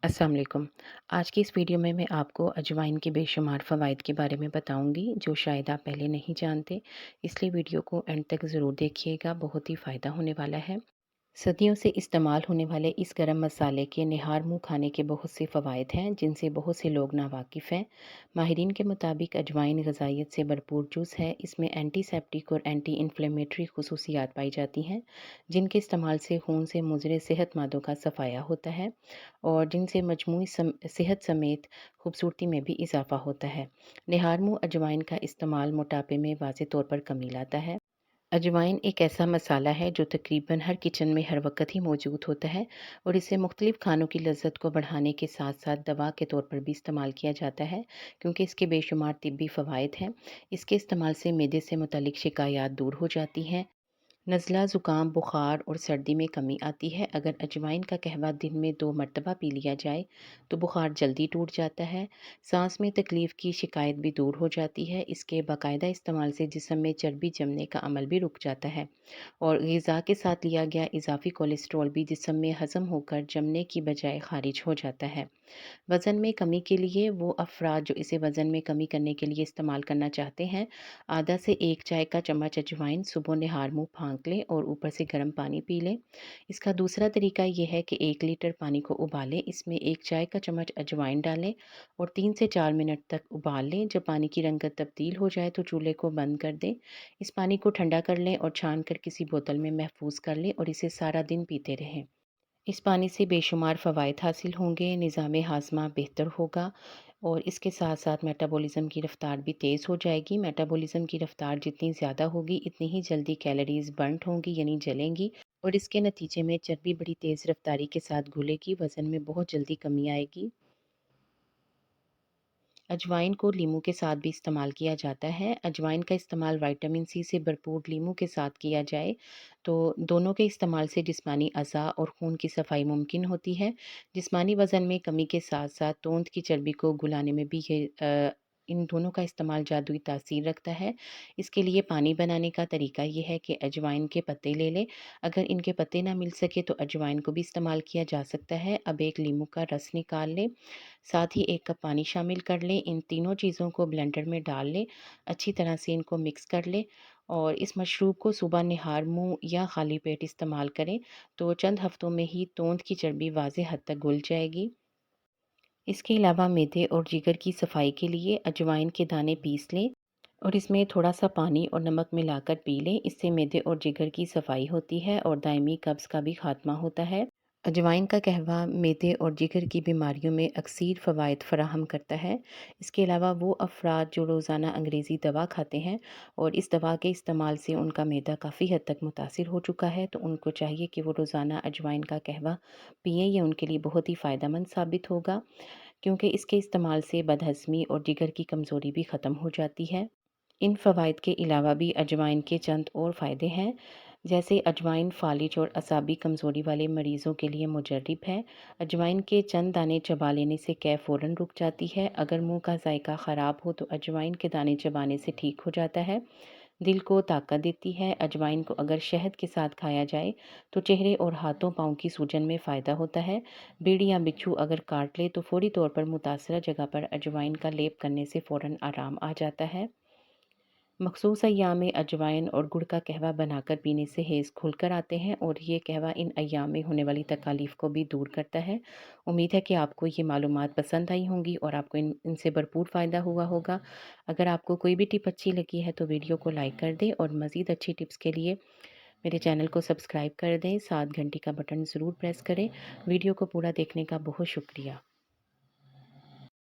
अस्सलाम वालेकुम। आज की इस वीडियो में मैं आपको अजवाइन के बेशुमार फ़वाइद के बारे में बताऊंगी जो शायद आप पहले नहीं जानते। इसलिए वीडियो को एंड तक ज़रूर देखिएगा, बहुत ही फ़ायदा होने वाला है। सदियों से इस्तेमाल होने वाले इस गरम मसाले के निहार मुँह खाने के बहुत से फ़वाइद हैं जिनसे बहुत से लोग नावाकिफ़ हैं। माहिरीन के मुताबिक अजवाइन ग़िज़ाइयत से भरपूर जूस है। इसमें एंटीसेप्टिक और एंटी इन्फ्लेमेटरी खुसूसियात पाई जाती हैं जिनके इस्तेमाल से खून से मुज़र सेहत मादों का सफ़ाया होता है और जिनसे मजमूई सेहत समेत खूबसूरती में भी इजाफ़ा होता है। निहार मुँह अजवाइन का इस्तेमाल मोटापे में वाज़ेह तौर पर कमी लाता है। अजवाइन एक ऐसा मसाला है जो तकरीबन हर किचन में हर वक्त ही मौजूद होता है और इसे मुख्तलिफ़ खानों की लज़्ज़त को बढ़ाने के साथ साथ दवा के तौर पर भी इस्तेमाल किया जाता है क्योंकि इसके बेशुमार तिब्बी फ़वाइद हैं। इसके इस्तेमाल से मैदे से मुतल्लिक़ शिकायत दूर हो जाती हैं। नज़ला, ज़ुकाम, बुखार और सर्दी में कमी आती है। अगर अजवाइन का कहवा दिन में 2 मरतबा पी लिया जाए तो बुखार जल्दी टूट जाता है। सांस में तकलीफ़ की शिकायत भी दूर हो जाती है। इसके बाकायदा इस्तेमाल से जिस्म में चर्बी जमने का अमल भी रुक जाता है और ग़िज़ा के साथ लिया गया इजाफ़ी कोलेस्ट्रॉल भी जिस्म में हज़म होकर जमने की बजाय ख़ारिज हो जाता है। वज़न में कमी के लिए वो अफ़राद जो इसे वज़न में कमी करने के लिए इस्तेमाल करना चाहते हैं, आधा से 1 चाय का चम्मच अजवाइन सुबह निहार मुँह फाँक लें और ऊपर से गर्म पानी पी लें। इसका दूसरा तरीका ये है कि 1 लीटर पानी को उबालें, इसमें 1 चाय का चम्मच अजवाइन डालें और 3 से 4 मिनट तक उबाल लें। जब पानी की रंगत तब्दील हो जाए तो चूल्हे को बंद कर दें। इस पानी को ठंडा कर लें और छान कर किसी बोतल में महफूज़ कर लें और इसे सारा दिन पीते रहें। इस पानी से बेशुमार फ़वाइद हासिल होंगे, निज़ाम हाज़मा बेहतर होगा और इसके साथ साथ मेटाबॉलिज़्म की रफ़्तार भी तेज़ हो जाएगी। मेटाबॉलिज़्म की रफ़्तार जितनी ज़्यादा होगी, इतनी ही जल्दी कैलोरीज़ बर्न्ट होंगी यानी जलेंगी और इसके नतीजे में चर्बी बड़ी तेज़ रफ़्तारी के साथ घुलेगी, वज़न में बहुत जल्दी कमी आएगी। अजवाइन को लीमू के साथ भी इस्तेमाल किया जाता है। अजवाइन का इस्तेमाल विटामिन सी से भरपूर लीमू के साथ किया जाए तो दोनों के इस्तेमाल से जिस्मानी अज़ा और खून की सफाई मुमकिन होती है। जिस्मानी वज़न में कमी के साथ साथ तोंद की चर्बी को घुलाने में भी इन दोनों का इस्तेमाल जादुई तासीर रखता है। इसके लिए पानी बनाने का तरीका ये है कि अजवाइन के पत्ते ले लें। अगर इनके पत्ते ना मिल सके तो अजवाइन को भी इस्तेमाल किया जा सकता है। अब एक लीमू का रस निकाल लें, साथ ही 1 कप पानी शामिल कर लें। इन तीनों चीज़ों को ब्लेंडर में डाल लें, अच्छी तरह से इनको मिक्स कर लें और इस मशरूब को सुबह निहार मुँह या खाली पेट इस्तेमाल करें तो चंद हफ्तों में ही तोंद की चर्बी वाज़ेह हद तक घुल जाएगी। इसके अलावा मैदे और जिगर की सफाई के लिए अजवाइन के दाने पीस लें और इसमें थोड़ा सा पानी और नमक मिलाकर पी लें। इससे मैदे और जिगर की सफाई होती है और दायमी कब्ज़ का भी खात्मा होता है। अजवाइन का कहवा मैदे और जिगर की बीमारियों में अक्सर फ़वाइद फ़राहम करता है। इसके अलावा वो अफ़राद जो रोज़ाना अंग्रेज़ी दवा खाते हैं और इस दवा के इस्तेमाल से उनका मैदा काफ़ी हद तक मुतासिर हो चुका है तो उनको चाहिए कि वो रोज़ाना अजवाइन का कहवा पिएँ। ये उनके लिए बहुत ही फ़ायदेमंद साबित होगा क्योंकि इसके इस्तेमाल से बदहज़मी और जिगर की कमज़ोरी भी ख़त्म हो जाती है। इन फ़वाइद के अलावा भी अजवाइन के चंद और फ़ायदे हैं, जैसे अजवाइन फालिज और असाबी कमज़ोरी वाले मरीज़ों के लिए मुजर्रिब है। अजवाइन के चंद दाने चबा लेने से कैफ़ फ़ौरन रुक जाती है। अगर मुंह का जायका ख़राब हो तो अजवाइन के दाने चबाने से ठीक हो जाता है। दिल को ताकत देती है। अजवाइन को अगर शहद के साथ खाया जाए तो चेहरे और हाथों पाँव की सूजन में फ़ायदा होता है। बीड़ या बिच्छू अगर काट ले तो फ़ौरी तौर पर मुतासरा जगह पर अजवाइन का लेप करने से फ़ौरन आराम आ जाता है। मखसूस अय्याम में अजवाइन और गुड़ का कहवा बनाकर पीने से हेज़ खुलकर आते हैं और ये कहवा इन अय्याम में होने वाली तकालीफ़ को भी दूर करता है। उम्मीद है कि आपको ये मालूमात पसंद आई होंगी और आपको इनसे भरपूर फ़ायदा हुआ होगा। अगर आपको कोई भी टिप अच्छी लगी है तो वीडियो को लाइक कर दें और मज़ीद अच्छी टिप्स के लिए मेरे चैनल को सब्सक्राइब कर दें। साथ घंटी का बटन ज़रूर प्रेस करें। वीडियो को पूरा देखने का बहुत शुक्रिया।